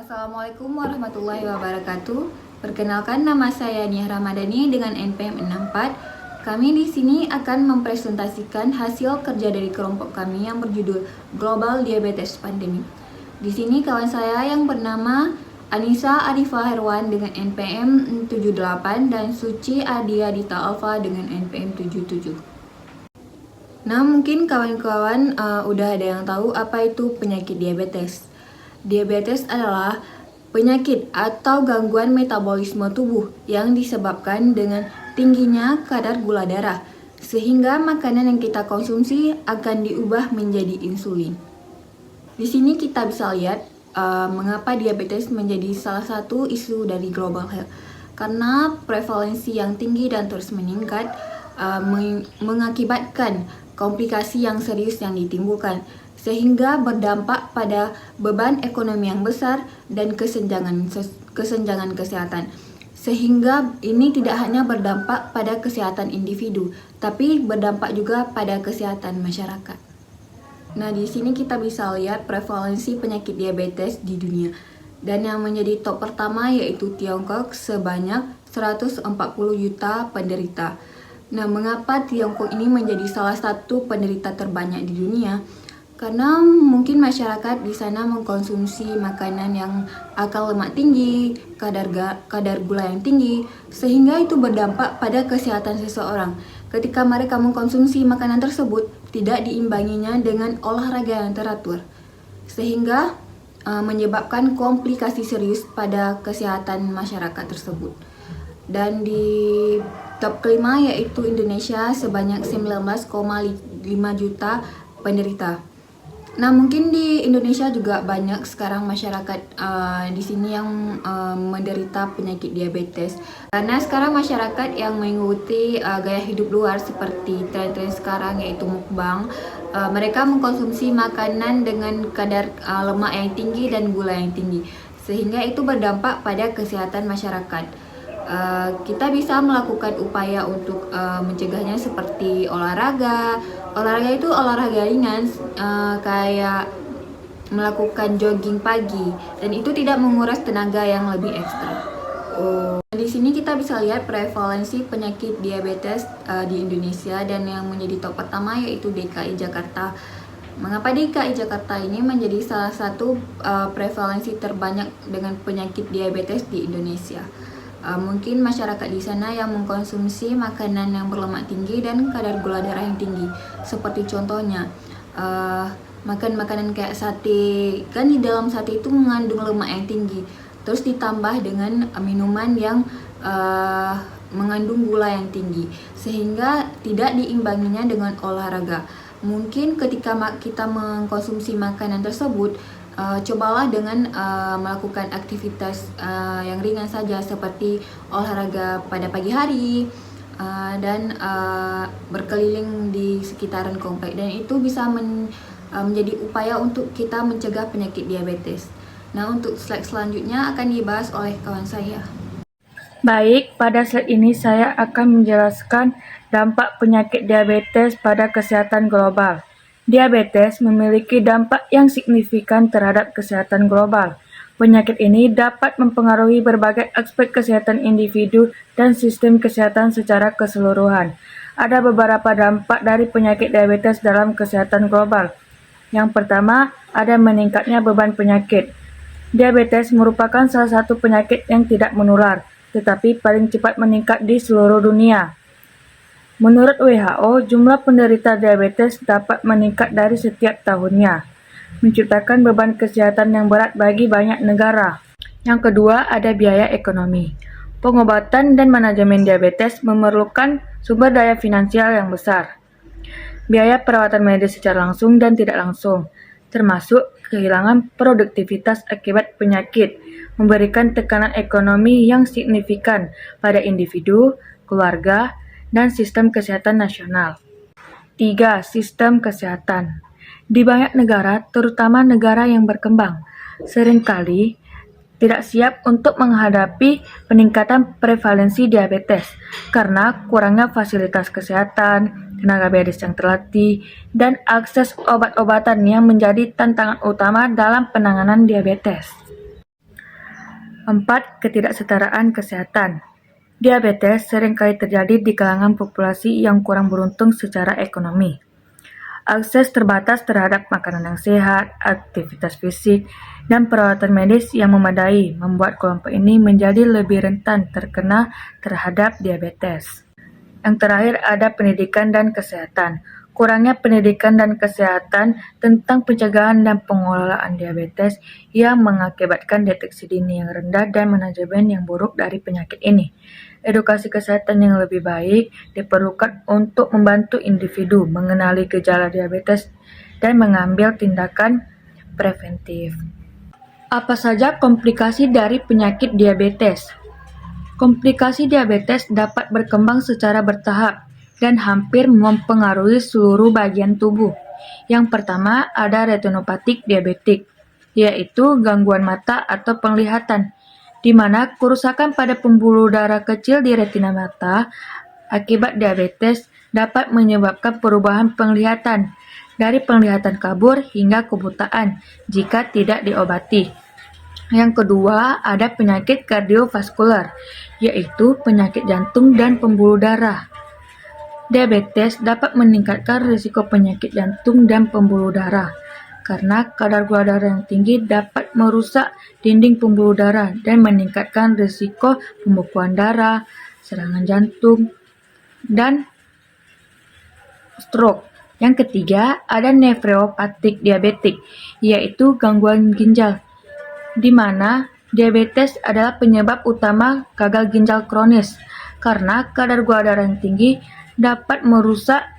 Assalamualaikum warahmatullahi wabarakatuh. Perkenalkan, nama saya Nia Ramadhani dengan NPM 64. Kami di sini akan mempresentasikan hasil kerja dari kelompok kami yang berjudul Global Diabetes Pandemic. Di sini kawan saya yang bernama Anissa Arifah Herwan dengan NPM 78 dan Suci Adia Dita Alfa dengan NPM 77. Nah, mungkin kawan-kawan udah ada yang tahu apa itu penyakit diabetes. Diabetes adalah penyakit atau gangguan metabolisme tubuh yang disebabkan dengan tingginya kadar gula darah, sehingga makanan yang kita konsumsi akan diubah menjadi insulin. Di sini kita bisa lihat mengapa diabetes menjadi salah satu isu dari global health. Karena prevalensi yang tinggi dan terus meningkat mengakibatkan komplikasi yang serius yang ditimbulkan, sehingga berdampak pada beban ekonomi yang besar dan kesenjangan kesehatan. Sehingga ini tidak hanya berdampak pada kesehatan individu, tapi berdampak juga pada kesehatan masyarakat. Nah, di sini kita bisa lihat prevalensi penyakit diabetes di dunia. Dan yang menjadi top pertama yaitu Tiongkok sebanyak 140 juta penderita. Nah, mengapa Tiongkok ini menjadi salah satu penderita terbanyak di dunia? Karena mungkin masyarakat di sana mengkonsumsi makanan yang akal lemak tinggi, kadar gula yang tinggi, sehingga itu berdampak pada kesehatan seseorang. Ketika mereka mengkonsumsi makanan tersebut, tidak diimbanginya dengan olahraga yang teratur, sehingga menyebabkan komplikasi serius pada kesehatan masyarakat tersebut. Dan di top kelima yaitu Indonesia sebanyak 19,5 juta penderita. Nah, mungkin di Indonesia juga banyak sekarang masyarakat di sini yang menderita penyakit diabetes. Karena sekarang masyarakat yang mengikuti gaya hidup luar seperti tren-tren sekarang yaitu mukbang, mereka mengkonsumsi makanan dengan kadar lemak yang tinggi dan gula yang tinggi, sehingga itu berdampak pada kesehatan masyarakat. Kita bisa melakukan upaya untuk mencegahnya seperti olahraga. Olahraga itu olahraga ringan kayak melakukan jogging pagi, dan itu tidak menguras tenaga yang lebih ekstra. Di sini kita bisa lihat prevalensi penyakit diabetes di Indonesia, dan yang menjadi top pertama yaitu DKI Jakarta. Mengapa DKI Jakarta ini menjadi salah satu prevalensi terbanyak dengan penyakit diabetes di Indonesia? Mungkin masyarakat di sana yang mengkonsumsi makanan yang berlemak tinggi dan kadar gula darah yang tinggi. Seperti contohnya, makan makanan kayak sate, kan di dalam sate itu mengandung lemak yang tinggi. Terus ditambah dengan minuman yang mengandung gula yang tinggi, sehingga tidak diimbanginya dengan olahraga. Mungkin ketika kita mengkonsumsi makanan tersebut, cobalah dengan melakukan aktivitas yang ringan saja seperti olahraga pada pagi hari dan berkeliling di sekitaran komplek, dan itu bisa menjadi upaya untuk kita mencegah penyakit diabetes. Nah, untuk slide selanjutnya akan dibahas oleh kawan saya. Baik, pada slide ini saya akan menjelaskan dampak penyakit diabetes pada kesehatan global. Diabetes memiliki dampak yang signifikan terhadap kesehatan global. Penyakit ini dapat mempengaruhi berbagai aspek kesehatan individu dan sistem kesehatan secara keseluruhan. Ada beberapa dampak dari penyakit diabetes dalam kesehatan global. Yang pertama, ada meningkatnya beban penyakit. Diabetes merupakan salah satu penyakit yang tidak menular, tetapi paling cepat meningkat di seluruh dunia. Menurut WHO, jumlah penderita diabetes dapat meningkat dari setiap tahunnya, menciptakan beban kesehatan yang berat bagi banyak negara. Yang kedua, ada biaya ekonomi. Pengobatan dan manajemen diabetes memerlukan sumber daya finansial yang besar. Biaya perawatan medis secara langsung dan tidak langsung, termasuk kehilangan produktivitas akibat penyakit, memberikan tekanan ekonomi yang signifikan pada individu, keluarga, dan sistem kesehatan nasional. 3. Sistem kesehatan. Di banyak negara, terutama negara yang berkembang, seringkali tidak siap untuk menghadapi peningkatan prevalensi diabetes karena kurangnya fasilitas kesehatan, tenaga medis yang terlatih, dan akses obat-obatan yang menjadi tantangan utama dalam penanganan diabetes. 4. Ketidaksetaraan kesehatan. Diabetes seringkali terjadi di kalangan populasi yang kurang beruntung secara ekonomi. Akses terbatas terhadap makanan yang sehat, aktivitas fisik, dan perawatan medis yang memadai membuat kelompok ini menjadi lebih rentan terkena terhadap diabetes. Yang terakhir ada pendidikan dan kesehatan. Kurangnya pendidikan dan kesehatan tentang pencegahan dan pengelolaan diabetes yang mengakibatkan deteksi dini yang rendah dan manajemen yang buruk dari penyakit ini. Edukasi kesehatan yang lebih baik diperlukan untuk membantu individu mengenali gejala diabetes dan mengambil tindakan preventif. Apa saja komplikasi dari penyakit diabetes? Komplikasi diabetes dapat berkembang secara bertahap dan hampir mempengaruhi seluruh bagian tubuh. Yang pertama ada retinopatik diabetik, yaitu gangguan mata atau penglihatan, di mana kerusakan pada pembuluh darah kecil di retina mata akibat diabetes dapat menyebabkan perubahan penglihatan, dari penglihatan kabur hingga kebutaan jika tidak diobati. Yang kedua, ada penyakit kardiovaskular, yaitu penyakit jantung dan pembuluh darah. Diabetes dapat meningkatkan risiko penyakit jantung dan pembuluh darah, karena kadar gula darah yang tinggi dapat merusak dinding pembuluh darah dan meningkatkan risiko pembekuan darah, serangan jantung, dan stroke. Yang ketiga, ada nefropatik diabetik, yaitu gangguan ginjal, di mana diabetes adalah penyebab utama gagal ginjal kronis, karena kadar gula darah yang tinggi dapat merusak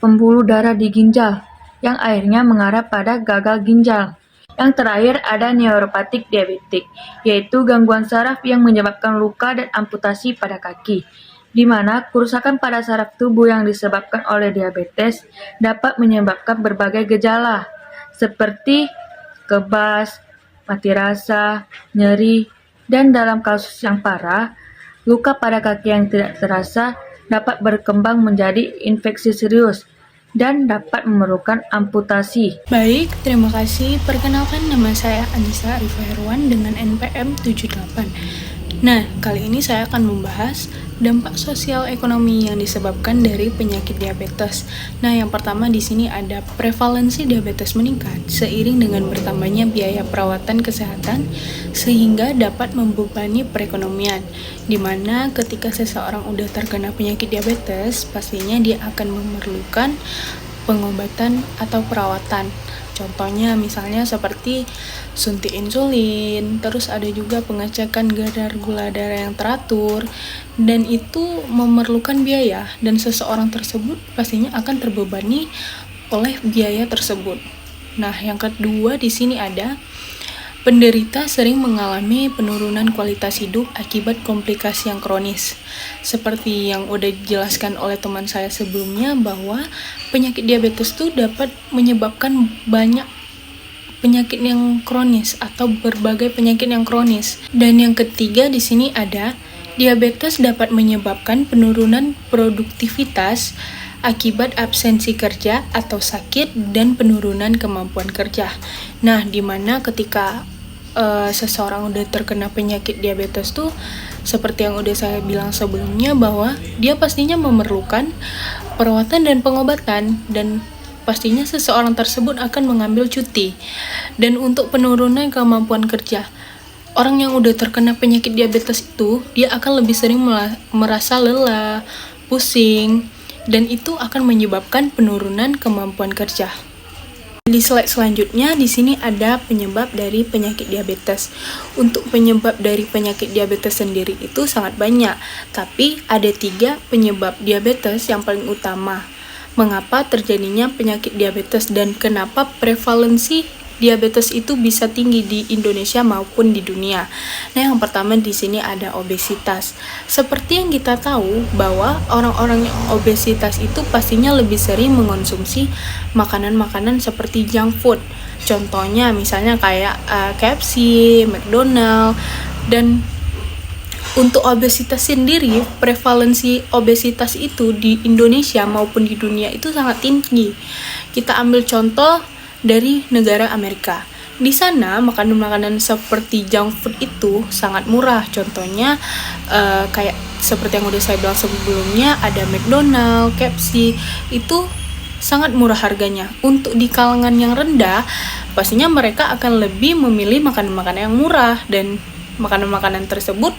pembuluh darah di ginjal, yang akhirnya mengarah pada gagal ginjal. Yang terakhir ada neuropatik diabetik, yaitu gangguan saraf yang menyebabkan luka dan amputasi pada kaki, di mana kerusakan pada saraf tubuh yang disebabkan oleh diabetes dapat menyebabkan berbagai gejala, seperti kebas, mati rasa, nyeri, dan dalam kasus yang parah, luka pada kaki yang tidak terasa dapat berkembang menjadi infeksi serius dan dapat memerlukan amputasi. Baik, terima kasih. Perkenalkan, nama saya Anissa Arifah Herwan dengan NPM 78. Nah, kali ini saya akan membahas dampak sosial ekonomi yang disebabkan dari penyakit diabetes. Nah, yang pertama di sini ada prevalensi diabetes meningkat seiring dengan bertambahnya biaya perawatan kesehatan sehingga dapat membebani perekonomian. Dimana ketika seseorang udah terkena penyakit diabetes, pastinya dia akan memerlukan pengobatan atau perawatan. Contohnya misalnya seperti suntik insulin, terus ada juga pengecekan kadar gula darah yang teratur, dan itu memerlukan biaya dan seseorang tersebut pastinya akan terbebani oleh biaya tersebut. Nah, yang kedua di sini ada penderita sering mengalami penurunan kualitas hidup akibat komplikasi yang kronis. Seperti yang udah dijelaskan oleh teman saya sebelumnya bahwa penyakit diabetes itu dapat menyebabkan banyak penyakit yang kronis atau berbagai penyakit yang kronis. Dan yang ketiga di sini ada diabetes dapat menyebabkan penurunan produktivitas akibat absensi kerja atau sakit dan penurunan kemampuan kerja. Nah, dimana ketika seseorang udah terkena penyakit diabetes tuh seperti yang udah saya bilang sebelumnya bahwa dia pastinya memerlukan perawatan dan pengobatan, dan pastinya seseorang tersebut akan mengambil cuti. Dan untuk penurunan kemampuan kerja, orang yang udah terkena penyakit diabetes itu dia akan lebih sering merasa lelah, pusing, dan itu akan menyebabkan penurunan kemampuan kerja. Di slide selanjutnya di sini ada penyebab dari penyakit diabetes. Untuk penyebab dari penyakit diabetes sendiri itu sangat banyak, tapi ada 3 penyebab diabetes yang paling utama. Mengapa terjadinya penyakit diabetes dan kenapa prevalensi diabetes itu bisa tinggi di Indonesia maupun di dunia. Nah, yang pertama di sini ada obesitas. Seperti yang kita tahu bahwa orang-orang yang obesitas itu pastinya lebih sering mengonsumsi makanan-makanan seperti junk food. Contohnya misalnya kayak KFC, McDonald, dan untuk obesitas sendiri, prevalensi obesitas itu di Indonesia maupun di dunia itu sangat tinggi. Kita ambil contoh dari negara Amerika. Di sana makanan-makanan seperti junk food itu sangat murah. Contohnya kayak seperti yang udah saya bilang sebelumnya, ada McDonald, KFC, itu sangat murah harganya. Untuk di kalangan yang rendah, pastinya mereka akan lebih memilih makanan-makanan yang murah, dan makanan-makanan tersebut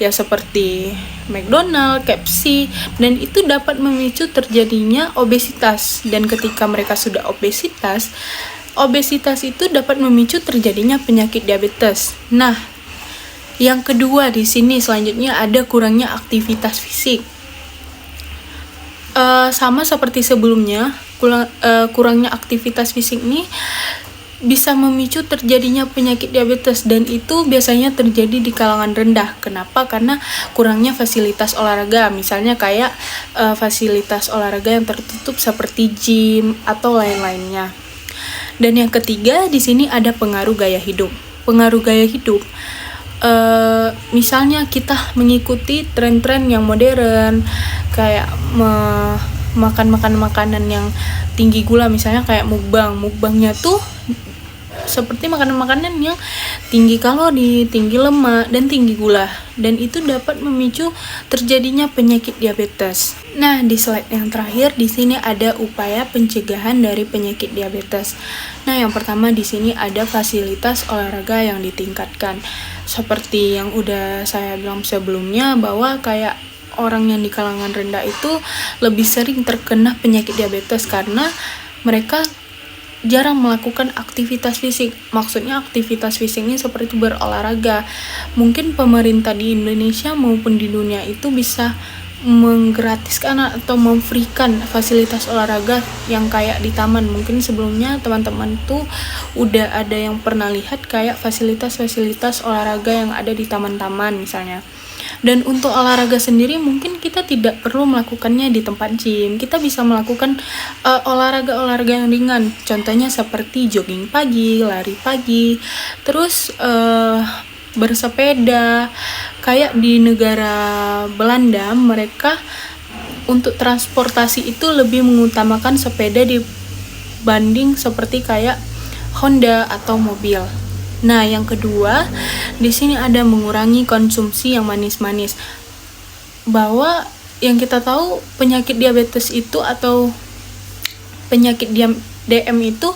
ya seperti McDonald, KFC, dan itu dapat memicu terjadinya obesitas. Dan ketika mereka sudah obesitas itu dapat memicu terjadinya penyakit diabetes. Nah, yang kedua di sini selanjutnya ada kurangnya aktivitas fisik. Sama seperti sebelumnya, kurangnya aktivitas fisik ini bisa memicu terjadinya penyakit diabetes, dan itu biasanya terjadi di kalangan rendah. Kenapa? Karena kurangnya fasilitas olahraga, misalnya kayak fasilitas olahraga yang tertutup seperti gym atau lain-lainnya. Dan yang ketiga di sini ada pengaruh gaya hidup. Pengaruh gaya hidup, misalnya kita mengikuti tren-tren yang modern, kayak makan makanan yang tinggi gula, misalnya kayak mukbangnya tuh seperti makanan-makanan yang tinggi kalori, tinggi lemak, dan tinggi gula, dan itu dapat memicu terjadinya penyakit diabetes. Nah, di slide yang terakhir di sini ada upaya pencegahan dari penyakit diabetes. Nah, yang pertama di sini ada fasilitas olahraga yang ditingkatkan. Seperti yang udah saya bilang sebelumnya, bahwa kayak orang yang di kalangan rendah itu lebih sering terkena penyakit diabetes karena mereka jarang melakukan aktivitas fisik. Maksudnya aktivitas fisik ini seperti berolahraga. Mungkin pemerintah di Indonesia maupun di dunia itu bisa menggratiskan atau memfreekan fasilitas olahraga yang kayak di taman. Mungkin sebelumnya teman-teman tuh udah ada yang pernah lihat kayak fasilitas-fasilitas olahraga yang ada di taman-taman misalnya. Dan untuk olahraga sendiri mungkin kita tidak perlu melakukannya di tempat gym. Kita bisa melakukan olahraga-olahraga yang ringan. Contohnya seperti jogging pagi, lari pagi, terus bersepeda. Kayak di negara Belanda, mereka untuk transportasi itu lebih mengutamakan sepeda dibanding seperti kayak Honda atau mobil. Nah, yang kedua, di sini ada mengurangi konsumsi yang manis-manis. Bahwa yang kita tahu penyakit diabetes itu atau penyakit DM itu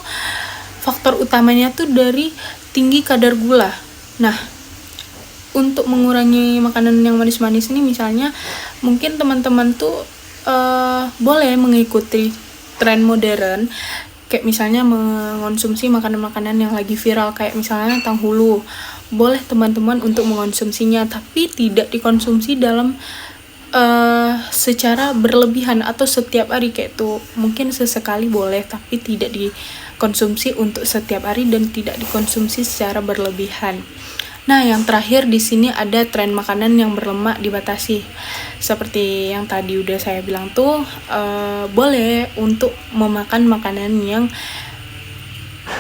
faktor utamanya tuh dari tinggi kadar gula. Nah, untuk mengurangi makanan yang manis-manis ini misalnya mungkin teman-teman tuh boleh mengikuti tren modern. Kayak misalnya mengonsumsi makanan-makanan yang lagi viral, kayak misalnya tanghulu. Boleh teman-teman untuk mengonsumsinya, tapi tidak dikonsumsi dalam secara berlebihan atau setiap hari. Kayak itu mungkin sesekali boleh, tapi tidak dikonsumsi untuk setiap hari dan tidak dikonsumsi secara berlebihan. Nah, yang terakhir di sini ada tren makanan yang berlemak dibatasi. Seperti yang tadi udah saya bilang tuh, boleh untuk memakan makanan yang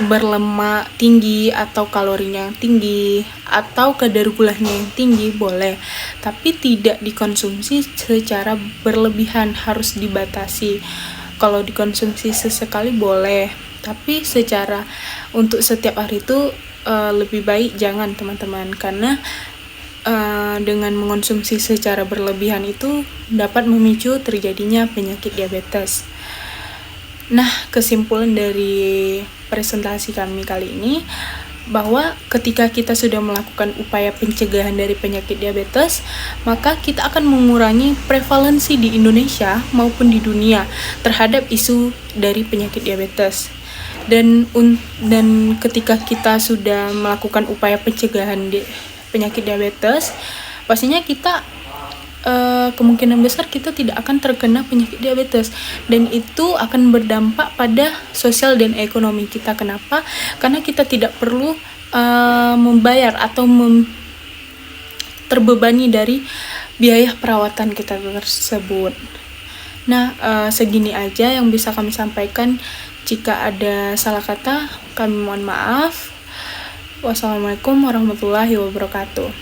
berlemak tinggi atau kalorinya tinggi atau kadar gulanya yang tinggi, boleh. Tapi tidak dikonsumsi secara berlebihan, harus dibatasi. Kalau dikonsumsi sesekali boleh, tapi secara untuk setiap hari itu lebih baik jangan, teman-teman, karena dengan mengonsumsi secara berlebihan itu dapat memicu terjadinya penyakit diabetes. Nah, kesimpulan dari presentasi kami kali ini, bahwa ketika kita sudah melakukan upaya pencegahan dari penyakit diabetes, maka kita akan mengurangi prevalensi di Indonesia maupun di dunia terhadap isu dari penyakit diabetes. Dan ketika kita sudah melakukan upaya pencegahan penyakit diabetes, pastinya kita kemungkinan besar kita tidak akan terkena penyakit diabetes, dan itu akan berdampak pada sosial dan ekonomi kita. Kenapa? Karena kita tidak perlu membayar atau terbebani dari biaya perawatan kita tersebut. Nah, segini aja yang bisa kami sampaikan. Jika ada salah kata, kami mohon maaf. Wassalamualaikum warahmatullahi wabarakatuh.